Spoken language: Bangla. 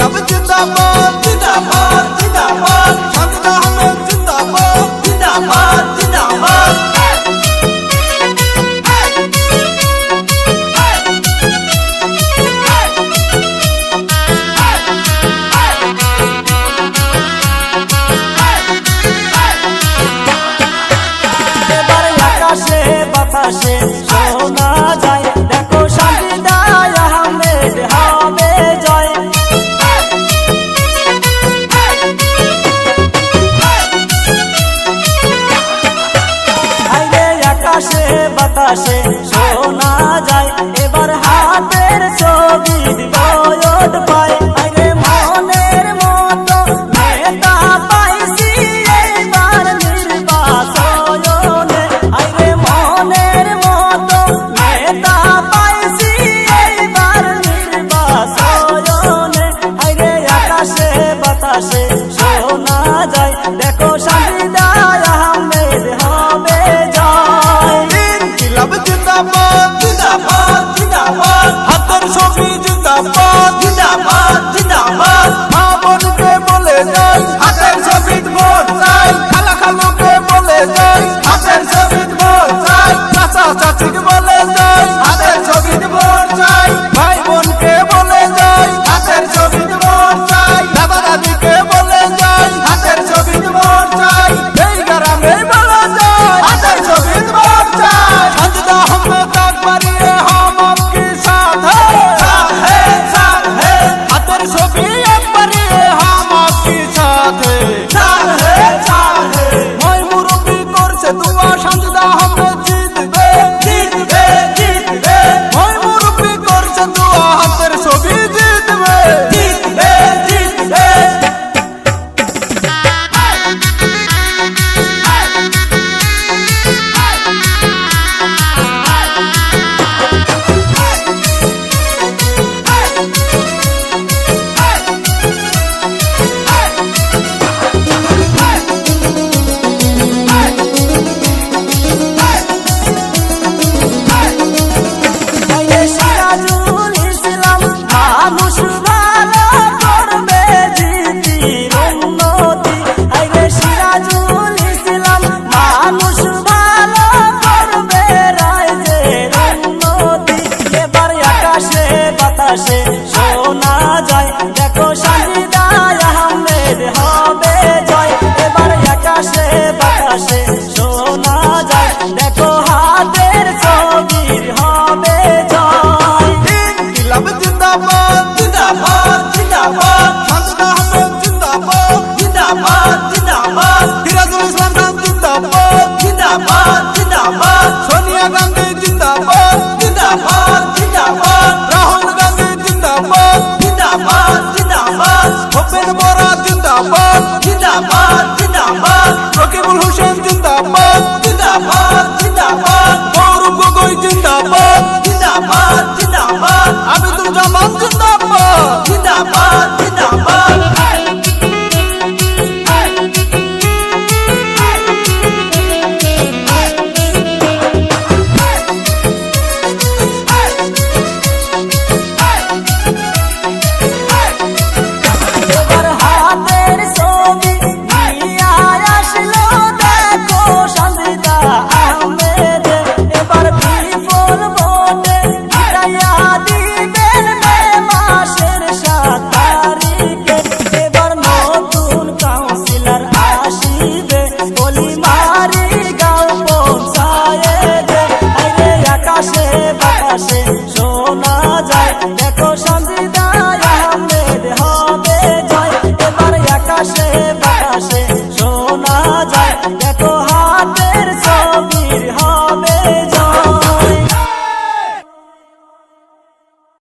ইনকিলাব জিন্দাবাদ জিন্দাবাদ জিন্দাবাদ সাজিদা আহমেদ জিন্দাবাদ জিন্দাবাদ জিন্দাবাদ আকাশে বাতাসে শোনা যায় দেখো সাজিদা আহমেদ হবে জয়। আকাশে বাতাসে শোনা যায় এবার হাতের ছবি বয়ড পায় মনের মতো নেতা পাইছি এবার নির্বাচনে মনের মতো নেতা পাইছি এবার নির্বাচনে আকাশে বাতাসে শোনা যায় দেখো সাজিদা আহমেদ হবে জয়। ইনকিলাব জিন্দাবাদ জিন্দাবাদ জিন্দাবাদ হাতের ছবি জিন্দাবাদ জিন্দাবাদ জিন্দাবাদ মা বোনকে বলে যাই হাতের ছবি ভোট চাই খালা খালুকে বলে যাই হাতের ছবি ভোট চাই চাচা চাচিকে বলে যাই হাতের ছবি ভোট চাই ভাই বোনকে বলে যাই হাতের ছবি ভোট চাই দাদা দাদিকে বলে যাই হাতের ছবি ভোট চাই এই গ্রামে বলে যাই হাতের ছবি ভোট চাই সাজিদা আহমেদ আকবরিয়ে हम आपके साथ है हाथेर छवि আকবরিয়ে हम आपके साथ है ওই মুরব্বি করছে দুয়া সাজিদা আহমেদ জিতবে জিতবে জিতবে ওই মুরব্বি করছে দুয়া হাতের ছবি জিতবে জিতবে জিতবে সিরাজুল ইসলাম মানুষ ভালো করবে জিতির উন্নতি সিরাজুল ইসলাম মানুষ ভালো করবে রাজ্যের উন্নতি এবার আকাশে বাতাসে শোনা যায় দেখো সাজিদা আহমেদ হবে জয়। এবার আকাশে বাতাসে শোনা যায় দেখো হাতের ছবির হবে জয়। ইনকিলাব জিন্দাবাদ জিন্দাবাদ জিন্দাবাদ সাজিদা আহমেদ জিন্দাবাদ জিন্দাবাদ জিন্দাবাদ সিরাজুল ইসলাম খান জিন্দাবাদ জিন্দাবাদ জিন্দাবাদ সোনিয়া গান্ধী জিন্দাবাদ জিন্দাবাদ জিন্দাবাদ রাহুল গান্ধী জিন্দাবাদ জিন্দাবাদ জিন্দাবাদ ভূপেন বরা জিন্দাবাদ জিন্দাবাদ জিন্দাবাদ রকিবুল হোসেন জিন্দাবাদ জিন্দাবাদ জিন্দাবাদ গৌরব গগৈ জিন্দাবাদ জিন্দাবাদ জিন্দাবাদ আবিদুল জামান জিন্দাবাদ জিন্দাবাদ জিন্দাবাদ এবার হাতের ছবি নিয়ে আসলো দেখো সাজিদা আহমেদ এবার বিপুল ভোটে জিতাইয়া দিবেন মে মাসের 7 তারিখে এবার নতুন কাউন্সিলর আসিবে গলিমারি গাঁও পঞ্চায়েতে আকাশে বাতাসে শোনা যায় দেখো সাজিদা আহমেদ হবে জয়। এবার আকাশে বাতাসে শোনা যায় দেখো হাতে